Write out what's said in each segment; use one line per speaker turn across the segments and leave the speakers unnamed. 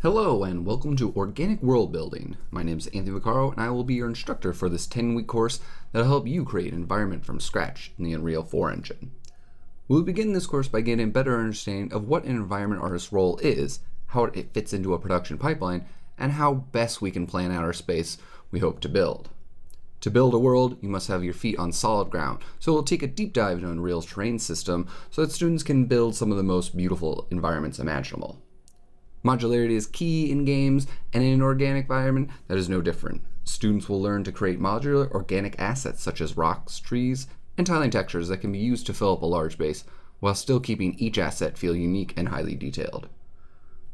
Hello and welcome to Organic World Building. My name is Anthony Vaccaro and I will be your instructor for this 10-week course that will help you create an environment from scratch in the Unreal 4 engine. We will begin this course by getting a better understanding of what an environment artist's role is, how it fits into a production pipeline, and how best we can plan out our space we hope to build. To build a world, you must have your feet on solid ground, so we'll take a deep dive into Unreal's terrain system so that students can build some of the most beautiful environments imaginable. Modularity is key in games, and in an organic environment, that is no different. Students will learn to create modular organic assets such as rocks, trees, and tiling textures that can be used to fill up a large space, while still keeping each asset feel unique and highly detailed.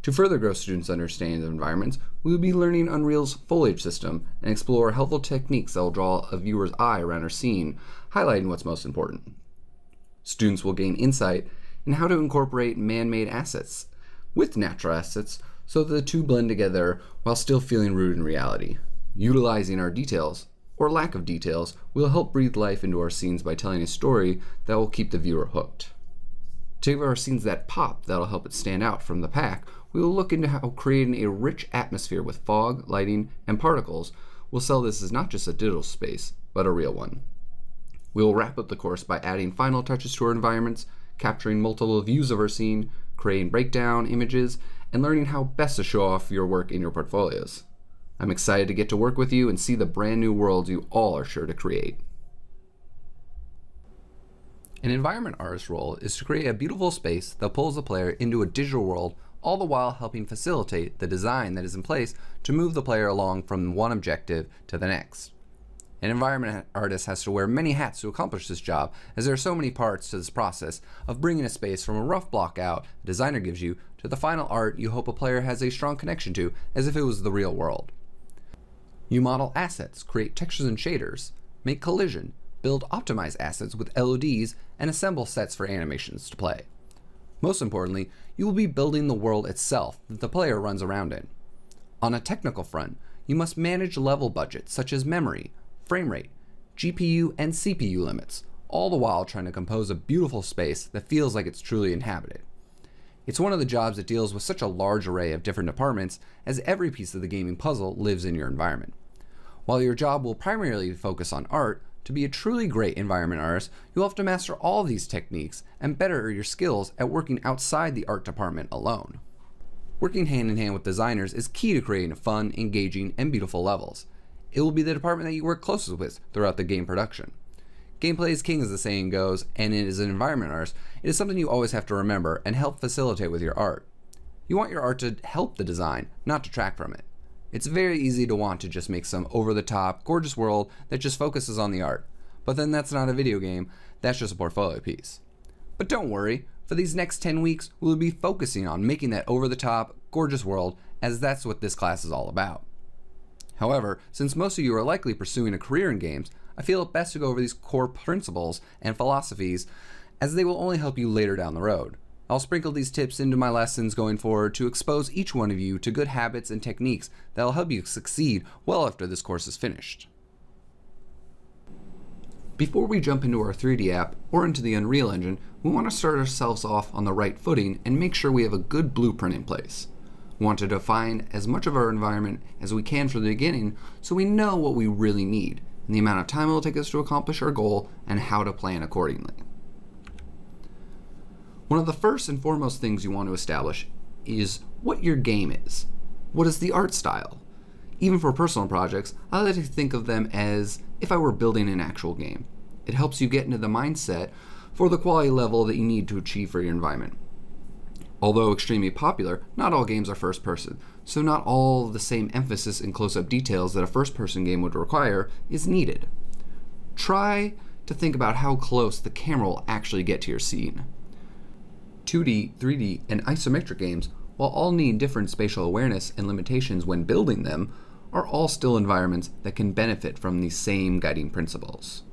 To further grow students' understanding of environments, we will be learning Unreal's foliage system and explore helpful techniques that will draw a viewer's eye around our scene, highlighting what's most important. Students will gain insight in how to incorporate man-made assets with natural assets so that the two blend together while still feeling rooted in reality. Utilizing our details, or lack of details, will help breathe life into our scenes by telling a story that will keep the viewer hooked. To give our scenes that pop that will help it stand out from the pack, we will look into how creating a rich atmosphere with fog, lighting, and particles will sell this as not just a digital space, but a real one. We will wrap up the course by adding final touches to our environments, capturing multiple views of our scene, creating breakdown images, and learning how best to show off your work in your portfolios. I'm excited to get to work with you and see the brand new worlds you all are sure to create. An environment artist's role is to create a beautiful space that pulls the player into a digital world, all the while helping facilitate the design that is in place to move the player along from one objective to the next. An environment artist has to wear many hats to accomplish this job, as there are so many parts to this process of bringing a space from a rough block out a designer gives you to the final art you hope a player has a strong connection to, as if it was the real world. You model assets, create textures and shaders, make collision, build optimized assets with LODs, and assemble sets for animations to play. Most importantly, you will be building the world itself that the player runs around in. On a technical front, you must manage level budgets such as memory, frame rate, GPU, and CPU limits, all the while trying to compose a beautiful space that feels like it's truly inhabited. It's one of the jobs that deals with such a large array of different departments, as every piece of the gaming puzzle lives in your environment. While your job will primarily focus on art, to be a truly great environment artist, you'll have to master all of these techniques and better your skills at working outside the art department alone. Working hand in hand with designers is key to creating fun, engaging, and beautiful levels. It will be the department that you work closest with throughout the game production. Gameplay is king, as the saying goes, and as an environment artist, it is something you always have to remember and help facilitate with your art. You want your art to help the design, not detract from it. It's very easy to want to just make some over-the-top, gorgeous world that just focuses on the art, but then that's not a video game, that's just a portfolio piece. But don't worry, for these next 10 weeks, we'll be focusing on making that over-the-top, gorgeous world, as that's what this class is all about. However, since most of you are likely pursuing a career in games, I feel it best to go over these core principles and philosophies, as they will only help you later down the road. I'll sprinkle these tips into my lessons going forward to expose each one of you to good habits and techniques that will help you succeed well after this course is finished. Before we jump into our 3D app or into the Unreal Engine, we want to start ourselves off on the right footing and make sure we have a good blueprint in place. We want to define as much of our environment as we can from the beginning so we know what we really need, and the amount of time it will take us to accomplish our goal, and how to plan accordingly. One of the first and foremost things you want to establish is what your game is. What is the art style? Even for personal projects, I like to think of them as if I were building an actual game. It helps you get into the mindset for the quality level that you need to achieve for your environment. Although extremely popular, not all games are first person, so not all the same emphasis and close-up details that a first-person game would require is needed. Try to think about how close the camera will actually get to your scene. 2D, 3D, and isometric games, while all need different spatial awareness and limitations when building them, are all still environments that can benefit from these same guiding principles.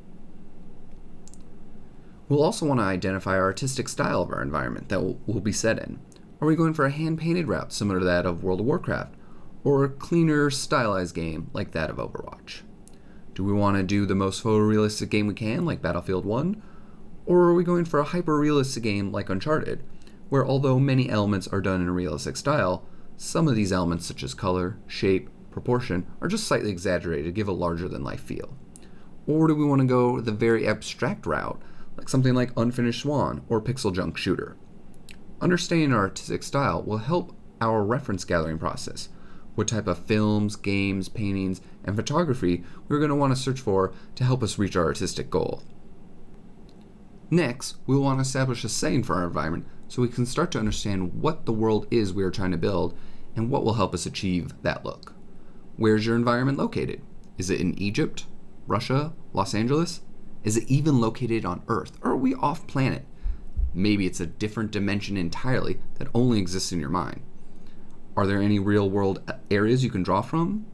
We'll also want to identify our artistic style of our environment that we'll be set in. Are we going for a hand-painted route similar to that of World of Warcraft, or a cleaner, stylized game like that of Overwatch? Do we want to do the most photorealistic game we can, like Battlefield 1, or are we going for a hyper-realistic game like Uncharted, where although many elements are done in a realistic style, Some of these elements, such as color, shape, proportion, are just slightly exaggerated to give a larger-than-life feel. Or do we want to go the very abstract route, like something like Unfinished Swan or Pixel Junk Shooter? Understanding our artistic style will help our reference gathering process. What type of films, games, paintings, and photography we're going to want to search for to help us reach our artistic goal. Next, we'll want to establish a setting for our environment so we can start to understand what the world is we are trying to build and what will help us achieve that look. Where's your environment located? Is it in Egypt, Russia, Los Angeles? Is it even located on Earth, or are we off planet? Maybe it's a different dimension entirely that only exists in your mind. Are there any real-world areas you can draw from?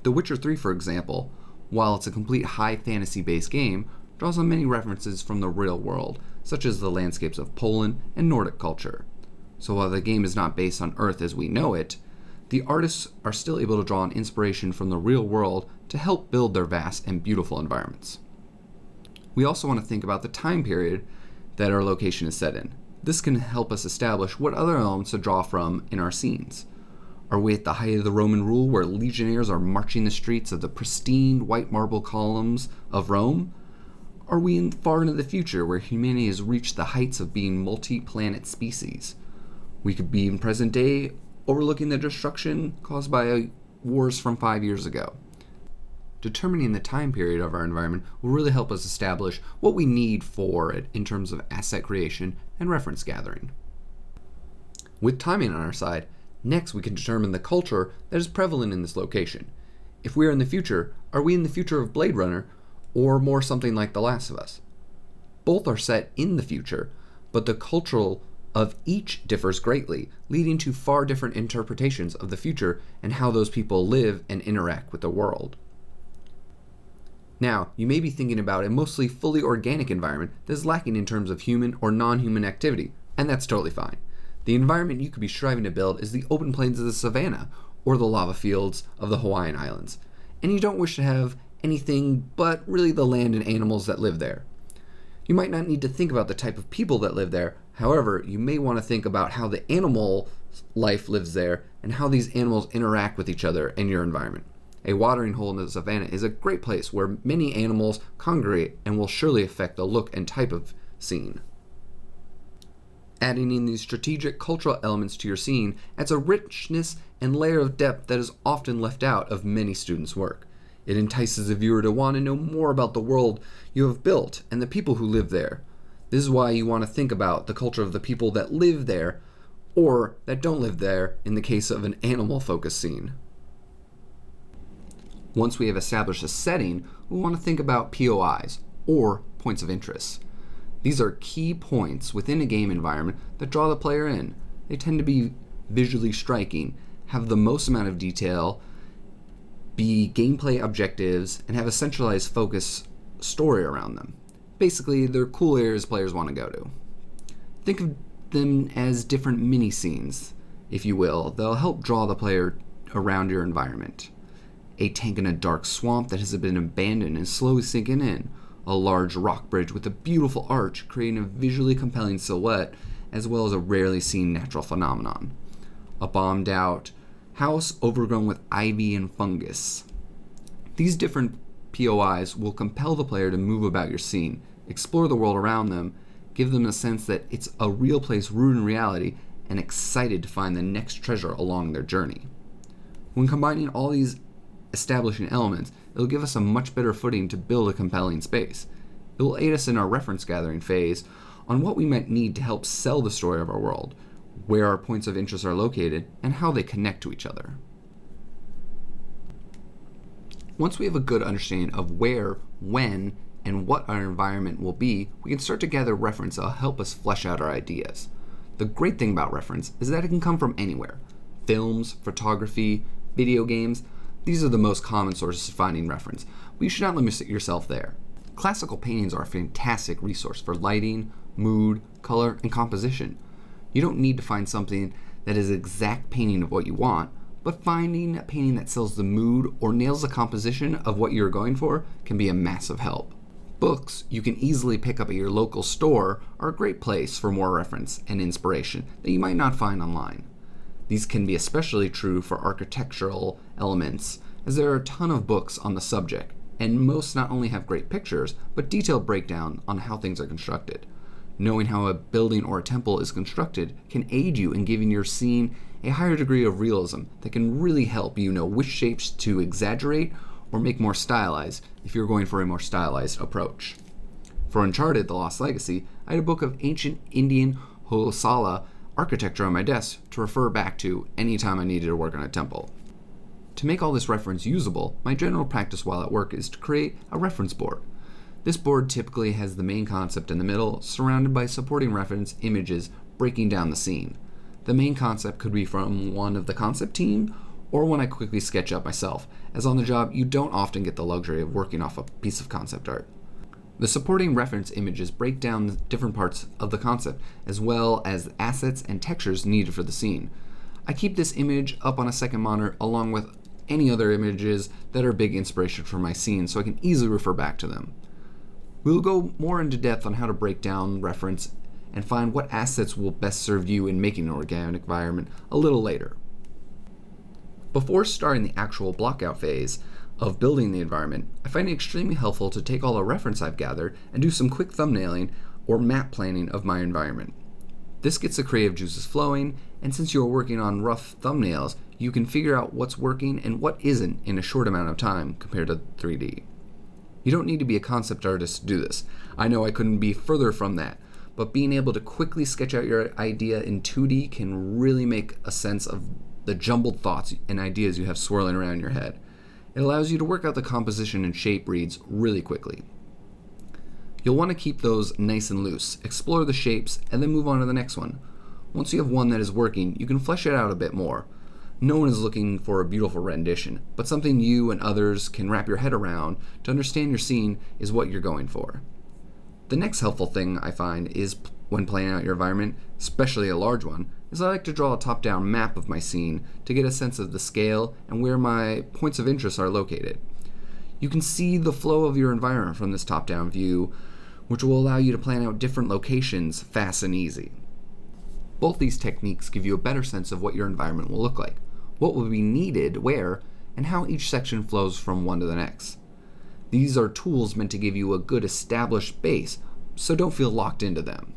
The Witcher 3, for example, while it's a complete high fantasy-based game, draws on many references from the real world, such as the landscapes of Poland and Nordic culture. So while the game is not based on Earth as we know it, the artists are still able to draw on inspiration from the real world to help build their vast and beautiful environments. We also want to think about the time period that our location is set in. This can help us establish what other elements to draw from in our scenes. Are we at the height of the Roman rule where legionnaires are marching the streets of the pristine white marble columns of Rome? Are we far into the future where humanity has reached the heights of being multi-planet species? We could be in present day overlooking the destruction caused by wars from 5 years ago. Determining the time period of our environment will really help us establish what we need for it in terms of asset creation and reference gathering. With timing on our side, next we can determine the culture that is prevalent in this location. If we are in the future, are we in the future of Blade Runner or more something like The Last of Us? Both are set in the future, but the cultural of each differs greatly, leading to far different interpretations of the future and how those people live and interact with the world. Now, you may be thinking about a mostly fully organic environment that is lacking in terms of human or non-human activity, and that's totally fine. The environment you could be striving to build is the open plains of the savanna or the lava fields of the Hawaiian Islands, and you don't wish to have anything but really the land and animals that live there. You might not need to think about the type of people that live there. However, you may want to think about how the animal life lives there and how these animals interact with each other in your environment. A watering hole in the savanna is a great place where many animals congregate and will surely affect the look and type of scene. Adding in these strategic cultural elements to your scene adds a richness and layer of depth that is often left out of many students' work. It entices the viewer to want to know more about the world you have built and the people who live there. This is why you want to think about the culture of the people that live there or that don't live there in the case of an animal-focused scene. Once we have established a setting, we want to think about POIs, or points of interest. These are key points within a game environment that draw the player in. They tend to be visually striking, have the most amount of detail, be gameplay objectives, and have a centralized focus story around them. Basically, they're cool areas players want to go to. Think of them as different mini-scenes, if you will. They'll help draw the player around your environment. A tank in a dark swamp that has been abandoned and slowly sinking in. A large rock bridge with a beautiful arch creating a visually compelling silhouette, as well as a rarely seen natural phenomenon. A bombed out house overgrown with ivy and fungus. These different POIs will compel the player to move about your scene, explore the world around them, give them a sense that it's a real place rooted in reality, and excited to find the next treasure along their journey. When combining all these establishing elements, it'll give us a much better footing to build a compelling space. It will aid us in our reference gathering phase on what we might need to help sell the story of our world, where our points of interest are located, and how they connect to each other. Once we have a good understanding of where, when, and what our environment will be, we can start to gather reference that will help us flesh out our ideas. The great thing about reference is that it can come from anywhere. Films, photography, video games, these are the most common sources of finding reference, but you should not limit yourself there. Classical paintings are a fantastic resource for lighting, mood, color, and composition. You don't need to find something that is an exact painting of what you want, but finding a painting that sells the mood or nails the composition of what you're going for can be a massive help. Books you can easily pick up at your local store are a great place for more reference and inspiration that you might not find online. These can be especially true for architectural elements, as there are a ton of books on the subject, and most not only have great pictures, but detailed breakdown on how things are constructed. Knowing how a building or a temple is constructed can aid you in giving your scene a higher degree of realism that can really help you know which shapes to exaggerate or make more stylized if you're going for a more stylized approach. For Uncharted: The Lost Legacy, I had a book of ancient Indian Hoysala architecture on my desk to refer back to anytime I needed to work on a temple. To make all this reference usable, my general practice while at work is to create a reference board. This board typically has the main concept in the middle, surrounded by supporting reference images breaking down the scene. The main concept could be from one of the concept team, or one I quickly sketch up myself, as on the job you don't often get the luxury of working off a piece of concept art. The supporting reference images break down the different parts of the concept, as well as assets and textures needed for the scene. I keep this image up on a second monitor along with any other images that are big inspiration for my scene, so I can easily refer back to them. We will go more into depth on how to break down reference and find what assets will best serve you in making an organic environment a little later. Before starting the actual blockout phase of building the environment, I find it extremely helpful to take all the reference I've gathered and do some quick thumbnailing or map planning of my environment. This gets the creative juices flowing, and since you're working on rough thumbnails, you can figure out what's working and what isn't in a short amount of time compared to 3D. You don't need to be a concept artist to do this. I know I couldn't be further from that, but being able to quickly sketch out your idea in 2D can really make a sense of the jumbled thoughts and ideas you have swirling around your head. It allows you to work out the composition and shape reads really quickly. You'll want to keep those nice and loose, explore the shapes, and then move on to the next one. Once you have one that is working, you can flesh it out a bit more. No one is looking for a beautiful rendition, but something you and others can wrap your head around to understand your scene is what you're going for. The next helpful thing I find is when planning out your environment, especially a large one, is I like to draw a top-down map of my scene to get a sense of the scale and where my points of interest are located. You can see the flow of your environment from this top-down view, which will allow you to plan out different locations fast and easy. Both these techniques give you a better sense of what your environment will look like, what will be needed where, and how each section flows from one to the next. These are tools meant to give you a good established base, so don't feel locked into them.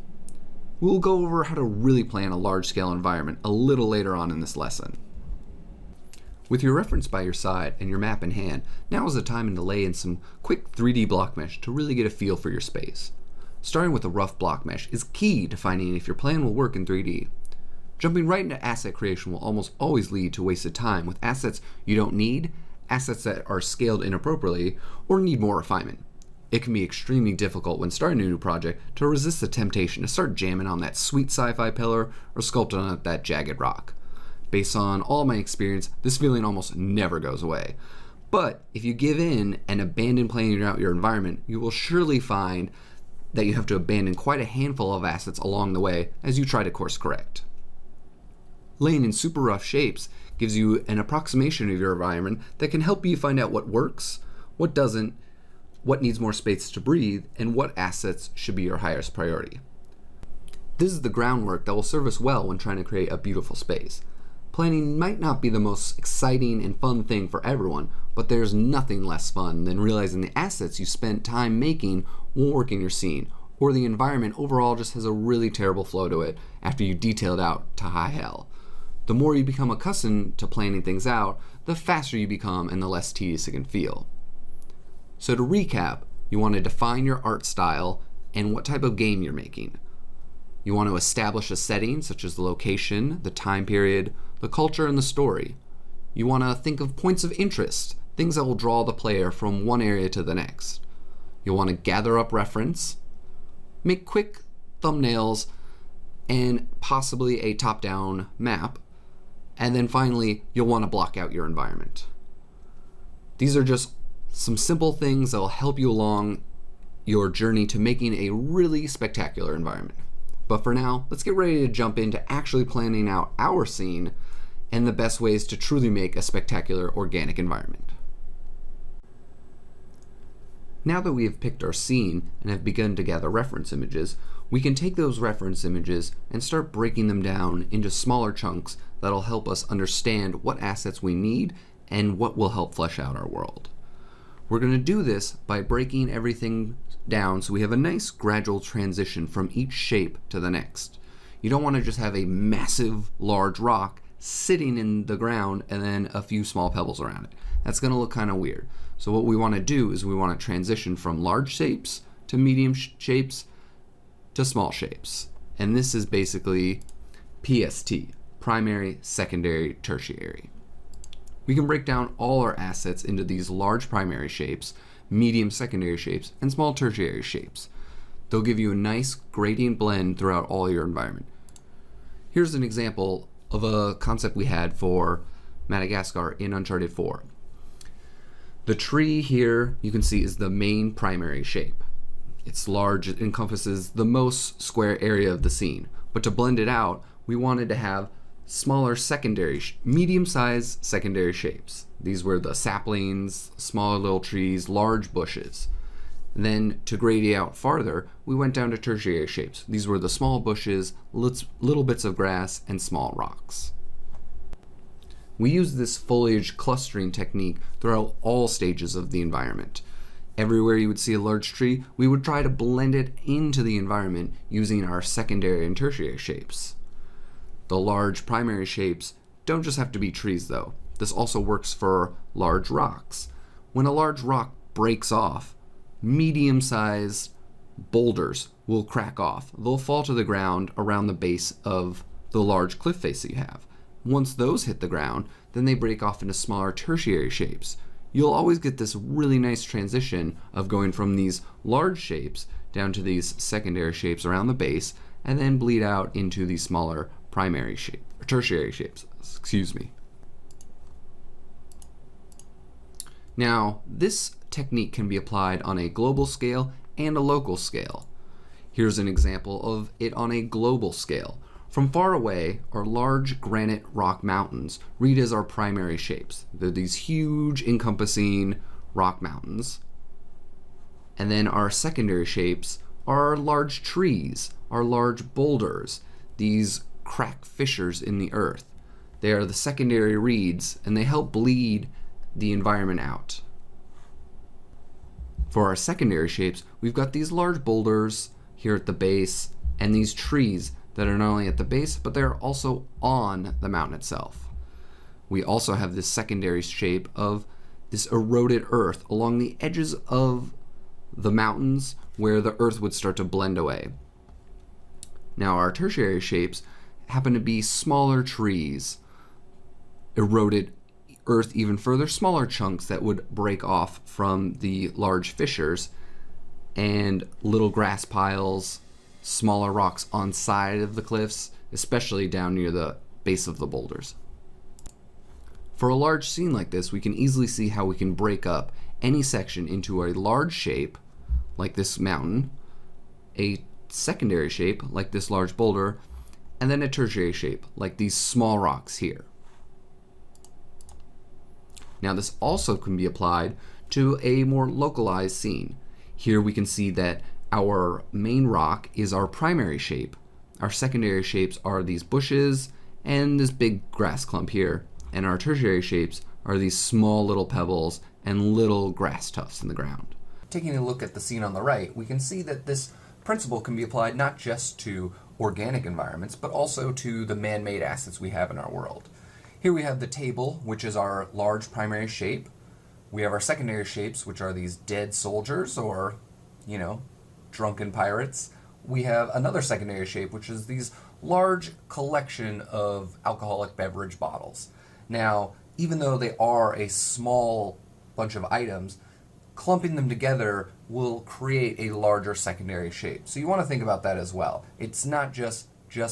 We'll go over how to really plan a large-scale environment a little later on in this lesson. With your reference by your side and your map in hand, now is the time to lay in some quick 3D block mesh to really get a feel for your space. Starting with a rough block mesh is key to finding if your plan will work in 3D. Jumping right into asset creation will almost always lead to wasted time with assets you don't need, assets that are scaled inappropriately, or need more refinement. It can be extremely difficult when starting a new project to resist the temptation to start jamming on that sweet sci-fi pillar or sculpting on that jagged rock. Based on all my experience, this feeling almost never goes away. But if you give in and abandon planning out your environment, you will surely find that you have to abandon quite a handful of assets along the way as you try to course correct. Laying in super rough shapes gives you an approximation of your environment that can help you find out what works, what doesn't, what needs more space to breathe, and what assets should be your highest priority. This is the groundwork that will serve us well when trying to create a beautiful space. Planning might not be the most exciting and fun thing for everyone, but there's nothing less fun than realizing the assets you spent time making won't work in your scene, or the environment overall just has a really terrible flow to it after you detailed out to high hell. The more you become accustomed to planning things out, the faster you become and the less tedious it can feel. So to recap, you want to define your art style and what type of game you're making. You want to establish a setting such as the location, the time period, the culture, and the story. You want to think of points of interest, things that will draw the player from one area to the next. You'll want to gather up reference, make quick thumbnails, and possibly a top-down map. And then finally, you'll want to block out your environment. These are just some simple things that will help you along your journey to making a really spectacular environment. But for now, let's get ready to jump into actually planning out our scene and the best ways to truly make a spectacular organic environment. Now that we have picked our scene and have begun to gather reference images, we can take those reference images and start breaking them down into smaller chunks that'll help us understand what assets we need and what will help flesh out our world. We're going to do this by breaking everything down so we have a nice gradual transition from each shape to the next. You don't want to just have a massive large rock sitting in the ground and then a few small pebbles around it. That's going to look kind of weird. So what we want to do is we want to transition from large shapes to medium shapes to small shapes. And this is basically PST, primary, secondary, tertiary. We can break down all our assets into these large primary shapes, medium secondary shapes, and small tertiary shapes. They'll give you a nice gradient blend throughout all your environment. Here's an example of a concept we had for Madagascar in Uncharted 4. The tree here, you can see, is the main primary shape. It's large, it encompasses the most square area of the scene. But to blend it out, we wanted to have smaller secondary, medium-sized secondary shapes. These were the saplings, smaller little trees, large bushes. And then to grade it out farther, we went down to tertiary shapes. These were the small bushes, little bits of grass, and small rocks. We use this foliage clustering technique throughout all stages of the environment. Everywhere you would see a large tree, we would try to blend it into the environment using our secondary and tertiary shapes. The large primary shapes don't just have to be trees though. This also works for large rocks. When a large rock breaks off, medium-sized boulders will crack off. They'll fall to the ground around the base of the large cliff face that you have. Once those hit the ground, then they break off into smaller tertiary shapes. You'll always get this really nice transition of going from these large shapes down to these secondary shapes around the base, and then bleed out into these smaller primary shape, or tertiary shapes, excuse me. Now, this technique can be applied on a global scale and a local scale. Here's an example of it on a global scale. From far away, our large granite rock mountains read as our primary shapes. They're these huge encompassing rock mountains. And then our secondary shapes are our large trees, our large boulders, these crack fissures in the earth. They are the secondary reeds, and they help bleed the environment out. For our secondary shapes, we've got these large boulders here at the base, and these trees that are not only at the base, but they're also on the mountain itself. We also have this secondary shape of this eroded earth along the edges of the mountains where the earth would start to blend away. Now our tertiary shapes happen to be smaller trees, eroded earth even further, smaller chunks that would break off from the large fissures, and little grass piles, smaller rocks on side of the cliffs, especially down near the base of the boulders. For a large scene like this, we can easily see how we can break up any section into a large shape, like this mountain, a secondary shape, like this large boulder, and then a tertiary shape, like these small rocks here. Now this also can be applied to a more localized scene. Here we can see that our main rock is our primary shape. Our secondary shapes are these bushes and this big grass clump here. And our tertiary shapes are these small little pebbles and little grass tufts in the ground. Taking a look at the scene on the right, we can see that this principle can be applied not just to organic environments, but also to the man-made assets we have in our world. Here we have the table, which is our large primary shape. We have our secondary shapes, which are these dead soldiers or, drunken pirates. We have another secondary shape, which is these large collection of alcoholic beverage bottles. Now, even though they are a small bunch of items, clumping them together will create a larger secondary shape. So you want to think about that as well. It's not just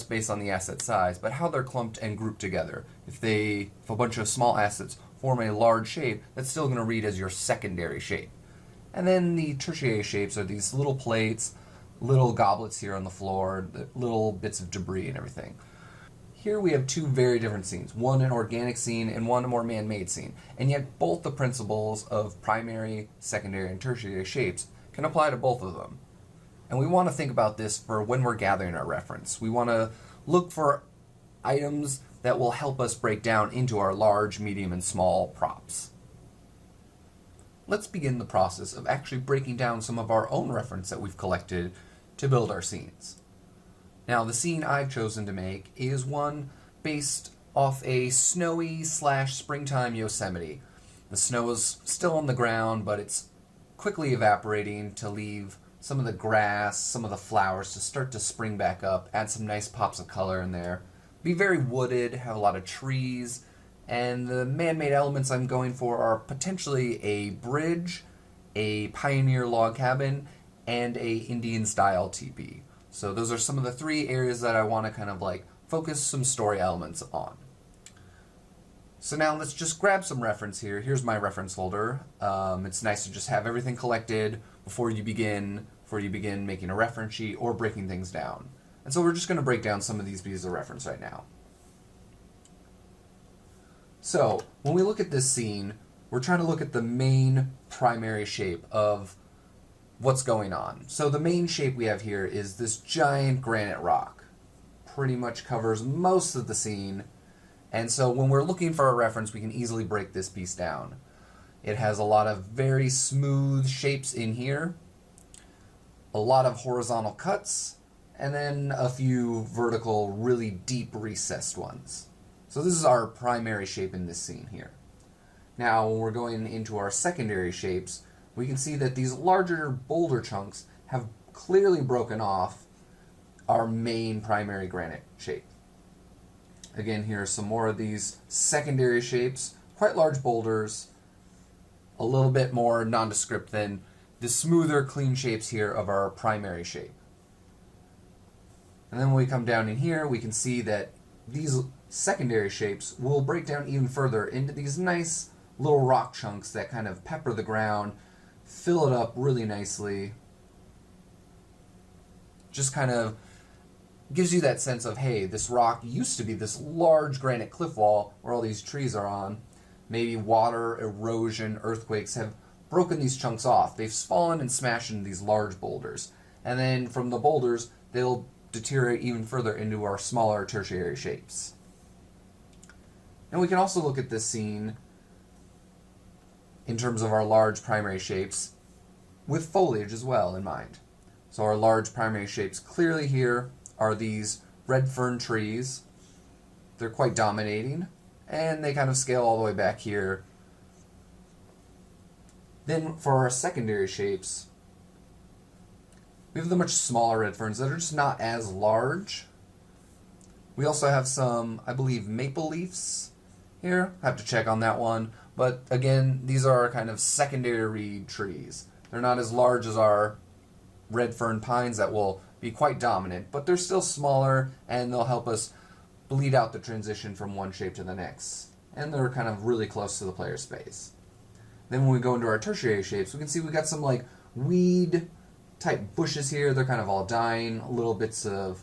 based on the asset size, but how they're clumped and grouped together. If a bunch of small assets form a large shape, that's still going to read as your secondary shape. And then the tertiary shapes are these little plates, little goblets here on the floor, little bits of debris and everything. Here we have two very different scenes, one an organic scene and one a more man-made scene, and yet both the principles of primary, secondary, and tertiary shapes can apply to both of them. And we want to think about this for when we're gathering our reference. We want to look for items that will help us break down into our large, medium, and small props. Let's begin the process of actually breaking down some of our own reference that we've collected to build our scenes. Now, the scene I've chosen to make is one based off a snowy / springtime Yosemite. The snow is still on the ground, but it's quickly evaporating to leave some of the grass, some of the flowers to start to spring back up, add some nice pops of color in there. Be very wooded, have a lot of trees, and the man-made elements I'm going for are potentially a bridge, a pioneer log cabin, and a Indian-style teepee. So those are some of the three areas that I want to kind of like focus some story elements on. So now let's just grab some reference here. Here's my reference folder. It's nice to just have everything collected before you begin making a reference sheet or breaking things down. And so we're just going to break down some of these pieces of reference right now. So when we look at this scene, we're trying to look at the main primary shape of what's going on. So the main shape we have here is this giant granite rock. Pretty much covers most of the scene. And so when we're looking for a reference, we can easily break this piece down. It has a lot of very smooth shapes in here, a lot of horizontal cuts, and then a few vertical, really deep recessed ones. So this is our primary shape in this scene here. Now, when we're going into our secondary shapes, we can see that these larger boulder chunks have clearly broken off our main primary granite shape. Again, here are some more of these secondary shapes, quite large boulders, a little bit more nondescript than the smoother, clean shapes here of our primary shape. And then when we come down in here, we can see that these secondary shapes will break down even further into these nice little rock chunks that kind of pepper the ground, fill it up really nicely. Just kind of gives you that sense of, hey, this rock used to be this large granite cliff wall where all these trees are on. Maybe water, erosion, earthquakes have broken these chunks off. They've fallen and smashed into these large boulders. And then from the boulders, they'll deteriorate even further into our smaller tertiary shapes. And we can also look at this scene in terms of our large primary shapes with foliage as well in mind. So our large primary shapes clearly here are these red fern trees. They're quite dominating, and they kind of scale all the way back here. Then for our secondary shapes, we have the much smaller red ferns that are just not as large. We also have some, I believe, maple leaves here. I have to check on that one. But again, these are kind of secondary reed trees. They're not as large as our red fern pines that will be quite dominant, but they're still smaller, and they'll help us bleed out the transition from one shape to the next. And they're kind of really close to the player space. Then when we go into our tertiary shapes, we can see we got some like weed type bushes here. They're kind of all dying, little bits of,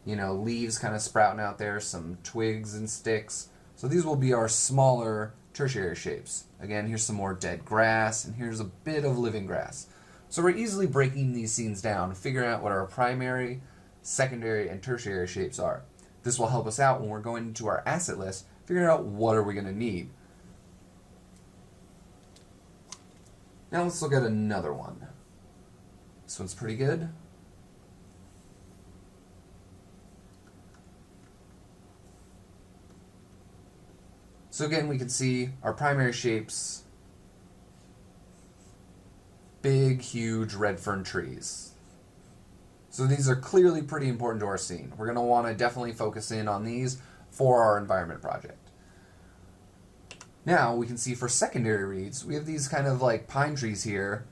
leaves kind of sprouting out there, some twigs and sticks. So these will be our smaller tertiary shapes. Again, here's some more dead grass, and here's a bit of living grass. So we're easily breaking these scenes down, figuring out what our primary, secondary, and tertiary shapes are. This will help us out when we're going into our asset list, figuring out what are we going to need. Now let's look at another one. This one's pretty good. So again, we can see our primary shapes, big, huge red fern trees. So these are clearly pretty important to our scene. We're going to want to definitely focus in on these for our environment project. Now we can see for secondary reeds, we have these kind of like pine trees here.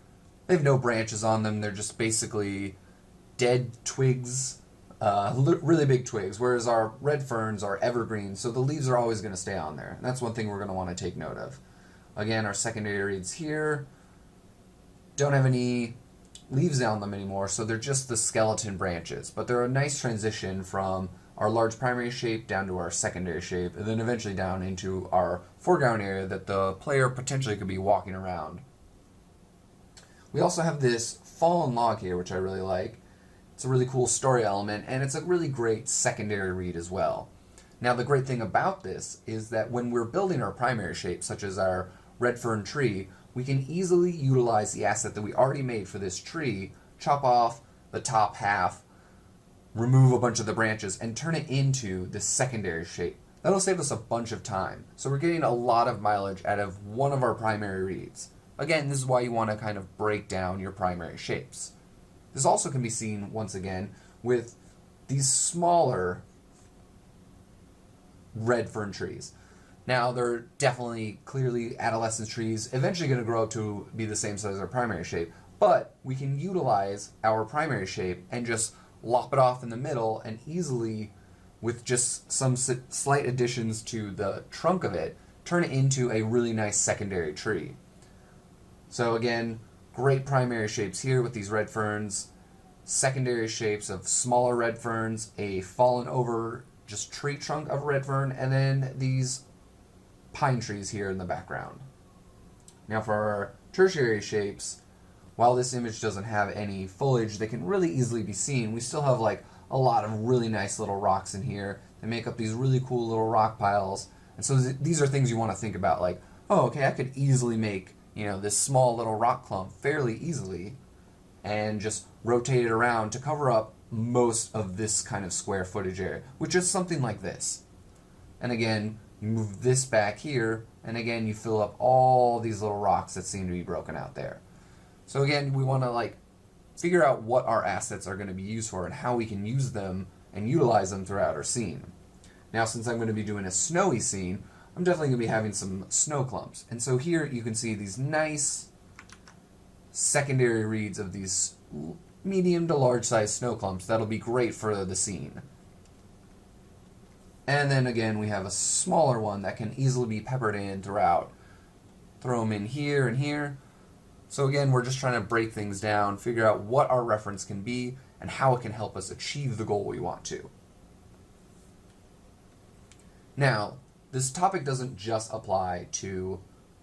They have no branches on them. They're just basically dead twigs, really big twigs, whereas our red ferns are evergreen, so the leaves are always going to stay on there. And that's one thing we're going to want to take note of. Again, our secondary reeds here don't have any leaves on them anymore, so they're just the skeleton branches, but they're a nice transition from our large primary shape down to our secondary shape, and then eventually down into our foreground area that the player potentially could be walking around. We also have this fallen log here, which I really like. It's a really cool story element, and it's a really great secondary read as well. Now, the great thing about this is that when we're building our primary shape, such as our red fern tree, we can easily utilize the asset that we already made for this tree, chop off the top half, remove a bunch of the branches, and turn it into this secondary shape. That'll save us a bunch of time. So we're getting a lot of mileage out of one of our primary reads. Again, this is why you want to kind of break down your primary shapes. This also can be seen, once again, with these smaller red fern trees. Now, they're definitely clearly adolescent trees, eventually going to grow up to be the same size as our primary shape, but we can utilize our primary shape and just lop it off in the middle and easily, with just some slight additions to the trunk of it, turn it into a really nice secondary tree. So again, great primary shapes here with these red ferns, secondary shapes of smaller red ferns, a fallen over just tree trunk of red fern, and then these pine trees here in the background. Now for our tertiary shapes, while this image doesn't have any foliage that can really easily be seen, we still have like a lot of really nice little rocks in here that make up these really cool little rock piles. And so these are things you want to think about, like, oh, okay, I could easily make, this small little rock clump fairly easily and just rotate it around to cover up most of this kind of square footage area, which is something like this. And again, you move this back here, and again, you fill up all these little rocks that seem to be broken out there. So again, we want to figure out what our assets are going to be used for and how we can use them and utilize them throughout our scene. Now, since I'm going to be doing a snowy scene, I'm definitely going to be having some snow clumps. And so here you can see these nice secondary reads of these medium to large size snow clumps. That'll be great for the scene. And then again, we have a smaller one that can easily be peppered in throughout. Throw them in here and here. So again, we're just trying to break things down, figure out what our reference can be, and how it can help us achieve the goal we want to. Now, this topic doesn't just apply to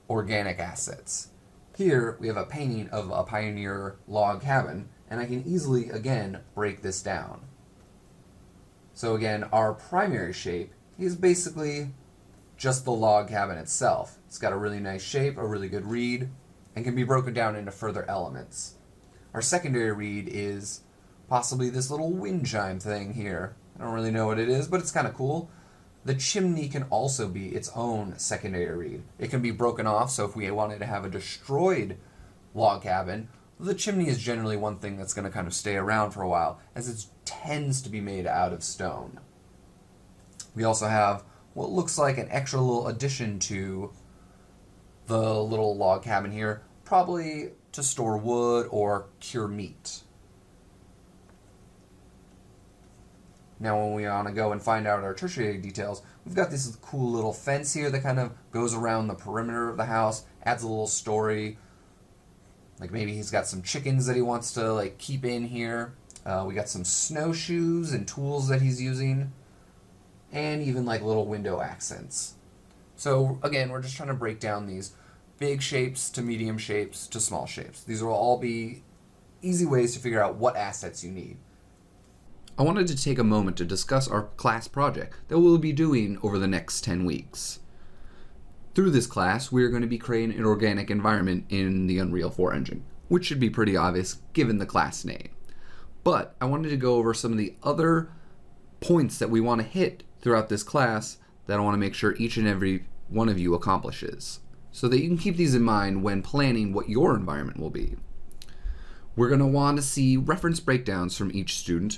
organic assets. Here, we have a painting of a pioneer log cabin, and I can easily, again, break this down. So again, our primary shape is basically just the log cabin itself. It's got a really nice shape, a really good read, and can be broken down into further elements. Our secondary read is possibly this little wind chime thing here. I don't really know what it is, but it's kind of cool. The chimney can also be its own secondary read. It can be broken off, so if we wanted to have a destroyed log cabin, the chimney is generally one thing that's going to kind of stay around for a while, as it tends to be made out of stone. We also have what looks like an extra little addition to the little log cabin here, probably to store wood or cure meat. Now when we want to go and find out our tertiary details, we've got this cool little fence here that kind of goes around the perimeter of the house, adds a little story. Like maybe he's got some chickens that he wants to keep in here. We got some snowshoes and tools that he's using, and even little window accents. So again, we're just trying to break down these big shapes to medium shapes to small shapes. These will all be easy ways to figure out what assets you need.
I wanted to take a moment to discuss our class project that we'll be doing over the next 10 weeks. Through this class, we are going to be creating an organic environment in the Unreal 4 engine, which should be pretty obvious given the class name. But I wanted to go over some of the other points that we want to hit throughout this class that I want to make sure each and every one of you accomplishes, so that you can keep these in mind when planning what your environment will be. We're going to want to see reference breakdowns from each student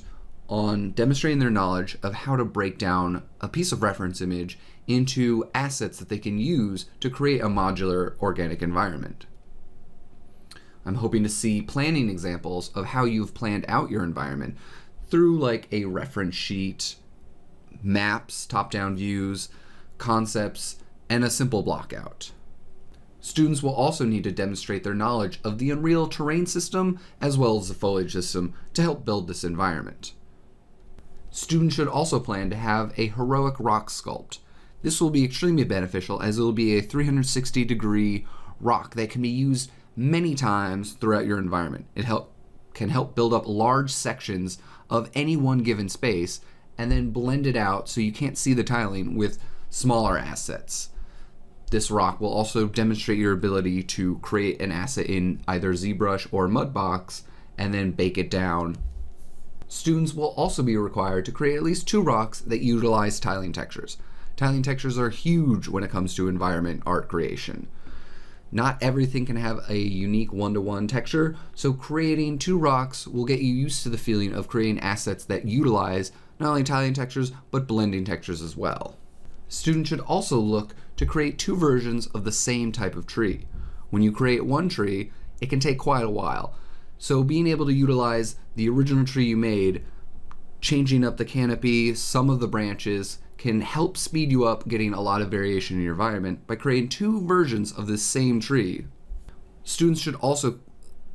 on demonstrating their knowledge of how to break down a piece of reference image into assets that they can use to create a modular organic environment. I'm hoping to see planning examples of how you've planned out your environment through a reference sheet, maps, top-down views, concepts, and a simple blockout. Students will also need to demonstrate their knowledge of the Unreal terrain system as well as the foliage system to help build this environment. Students should also plan to have a heroic rock sculpt. This will be extremely beneficial as it will be a 360-degree rock that can be used many times throughout your environment. It can help build up large sections of any one given space and then blend it out so you can't see the tiling with smaller assets. This rock will also demonstrate your ability to create an asset in either ZBrush or Mudbox and then bake it down. Students will also be required to create at least 2 rocks that utilize tiling textures. Tiling textures are huge when it comes to environment art creation. Not everything can have a unique one-to-one texture, so creating 2 rocks will get you used to the feeling of creating assets that utilize not only tiling textures, but blending textures as well. Students should also look to create 2 versions of the same type of tree. When you create one tree, it can take quite a while. So being able to utilize the original tree you made, changing up the canopy, some of the branches, can help speed you up getting a lot of variation in your environment by creating 2 versions of this same tree. Students should also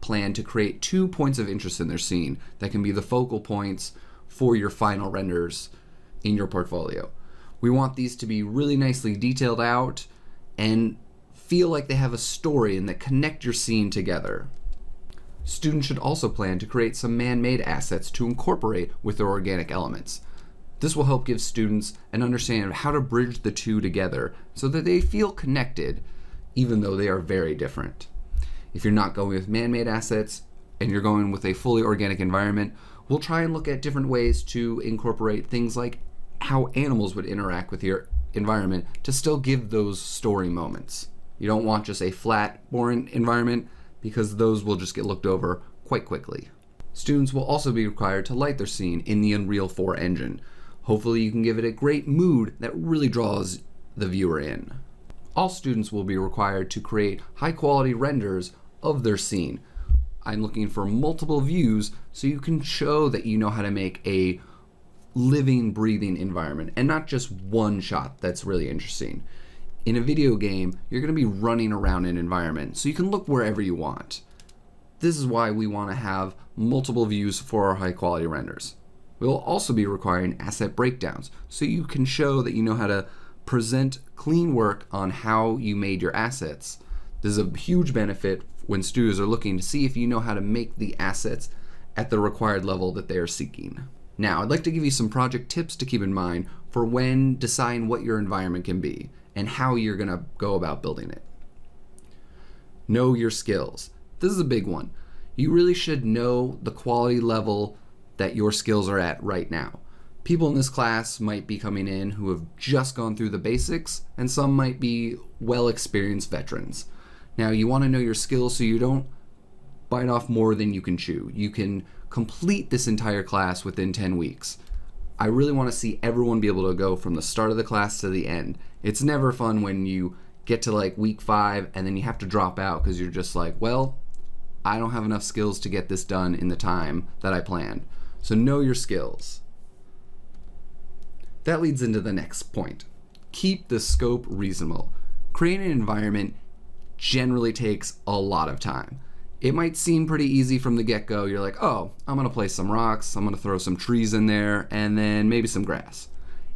plan to create 2 points of interest in their scene that can be the focal points for your final renders in your portfolio. We want these to be really nicely detailed out and feel like they have a story and that connect your scene together. Students should also plan to create some man-made assets to incorporate with their organic elements. This will help give students an understanding of how to bridge the 2 together so that they feel connected, even though they are very different. If you're not going with man-made assets and you're going with a fully organic environment, we'll try and look at different ways to incorporate things like how animals would interact with your environment to still give those story moments. You don't want just a flat, boring environment, because those will just get looked over quite quickly. Students will also be required to light their scene in the Unreal 4 engine. Hopefully you can give it a great mood that really draws the viewer in. All students will be required to create high quality renders of their scene. I'm looking for multiple views so you can show that you know how to make a living, breathing environment and not just one shot that's really interesting. In a video game, you're going to be running around an environment, so you can look wherever you want. This is why we want to have multiple views for our high quality renders. We'll also be requiring asset breakdowns, so you can show that you know how to present clean work on how you made your assets. This is a huge benefit when studios are looking to see if you know how to make the assets at the required level that they are seeking. Now, I'd like to give you some project tips to keep in mind for when deciding what your environment can be and how you're going to go about building it. Know your skills. This is a big one. You really should know the quality level that your skills are at right now. People in this class might be coming in who have just gone through the basics, and some might be well-experienced veterans. Now, you want to know your skills so you don't bite off more than you can chew. You can complete this entire class within 10 weeks. I really want to see everyone be able to go from the start of the class to the end. It's never fun when you get to like week 5 and then you have to drop out because you're just like, well, I don't have enough skills to get this done in the time that I planned. So know your skills. That leads into the next point. Keep the scope reasonable. Creating an environment generally takes a lot of time. It might seem pretty easy from the get-go. You're like, oh, I'm gonna place some rocks, I'm gonna throw some trees in there, and then maybe some grass.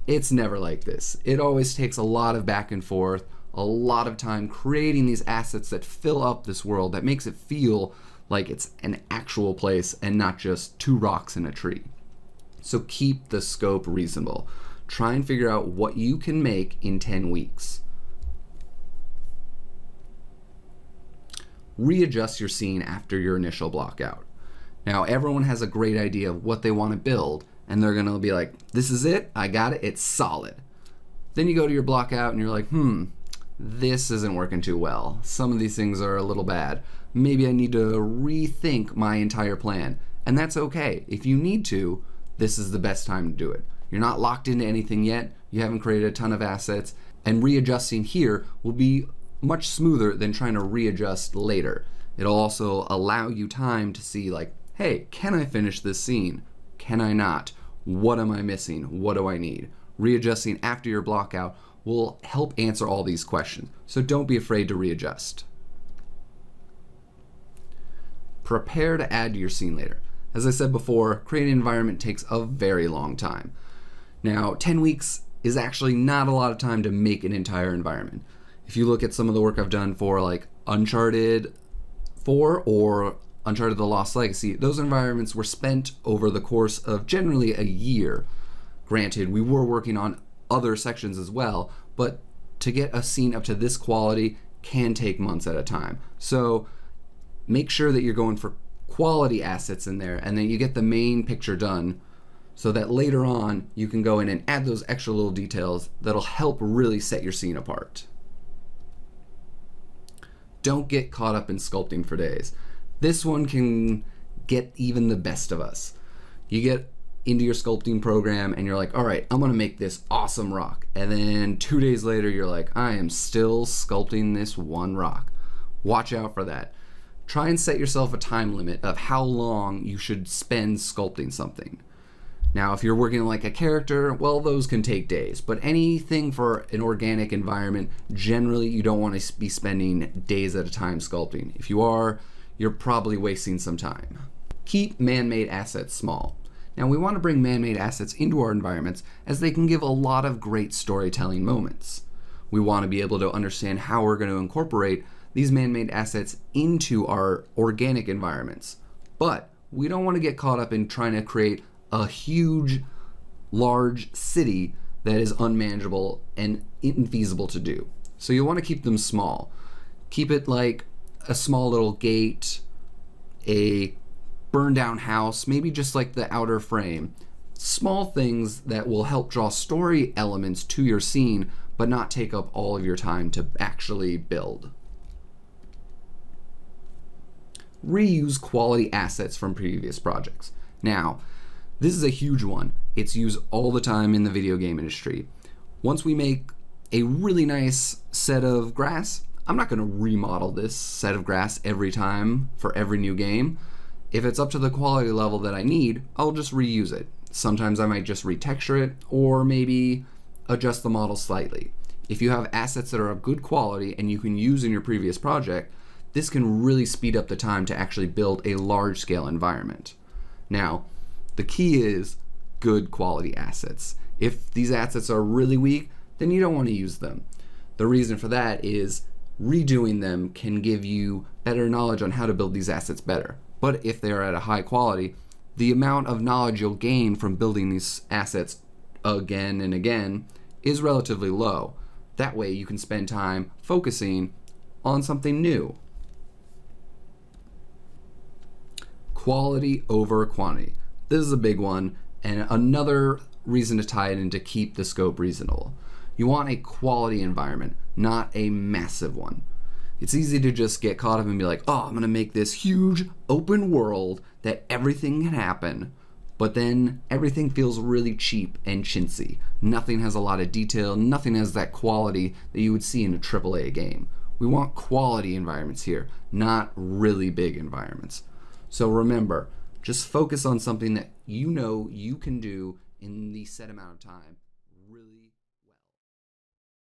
It's never like this. It always takes a lot of back and forth, a lot of time creating these assets that fill up this world, that makes it feel like it's an actual place and not just 2 rocks and a tree. So keep the scope reasonable. Try and figure out what you can make in 10 weeks. Readjust your scene after your initial block out. Now, everyone has a great idea of what they want to build, and they're gonna be like, this is it, I got it, it's solid. Then you go to your block out and you're like, this isn't working too well. Some of these things are a little bad. Maybe I need to rethink my entire plan. And that's okay. If you need to, this is the best time to do it. You're not locked into anything yet, you haven't created a ton of assets, and readjusting here will be much smoother than trying to readjust later. It'll also allow you time to see like, hey, can I finish this scene? Can I not? What am I missing? What do I need? Readjusting after your block out will help answer all these questions. So don't be afraid to readjust. Prepare to add to your scene later. As I said before, creating an environment takes a very long time. Now, 10 weeks is actually not a lot of time to make an entire environment. If you look at some of the work I've done for like Uncharted 4 or Uncharted The Lost Legacy, those environments were spent over the course of generally a year. Granted, we were working on other sections as well, but to get a scene up to this quality can take months at a time. So make sure that you're going for quality assets in there and then you get the main picture done so that later on you can go in and add those extra little details that'll help really set your scene apart. Don't get caught up in sculpting for days. This one can get even the best of us. You get into your sculpting program and you're like, all right, I'm gonna make this awesome rock. And then 2 days later, you're like, I am still sculpting this one rock. Watch out for that. Try and set yourself a time limit of how long you should spend sculpting something. Now, if you're working like a character, well, those can take days, but anything for an organic environment, generally you don't want to be spending days at a time sculpting. If you are, you're probably wasting some time. Keep man-made assets small. Now, we want to bring man-made assets into our environments as they can give a lot of great storytelling moments. We want to be able to understand how we're going to incorporate these man-made assets into our organic environments. But we don't want to get caught up in trying to create a huge, large city that is unmanageable and infeasible to do. So you want to keep them small. Keep it like a small little gate, a burned down house, maybe just like the outer frame. Small things that will help draw story elements to your scene, but not take up all of your time to actually build. Reuse quality assets from previous projects. Now, this is a huge one. It's used all the time in the video game industry. Once we make a really nice set of grass, I'm not going to remodel this set of grass every time for every new game. If it's up to the quality level that I need, I'll just reuse it. Sometimes I might just retexture it or maybe adjust the model slightly. If you have assets that are of good quality and you can use in your previous project, this can really speed up the time to actually build a large-scale environment. Now, the key is good quality assets. If these assets are really weak, then you don't want to use them. The reason for that is redoing them can give you better knowledge on how to build these assets better. But if they are at a high quality, the amount of knowledge you'll gain from building these assets again and again is relatively low. That way you can spend time focusing on something new. Quality over quantity. This is a big one, and another reason to tie it in to keep the scope reasonable. You want a quality environment, not a massive one. It's easy to just get caught up and be like, oh, I'm gonna make this huge open world that everything can happen, but then everything feels really cheap and chintzy. Nothing has a lot of detail, nothing has that quality that you would see in a AAA game. We want quality environments here, not really big environments. So remember, just focus on something that you know you can do in the set amount of time. Really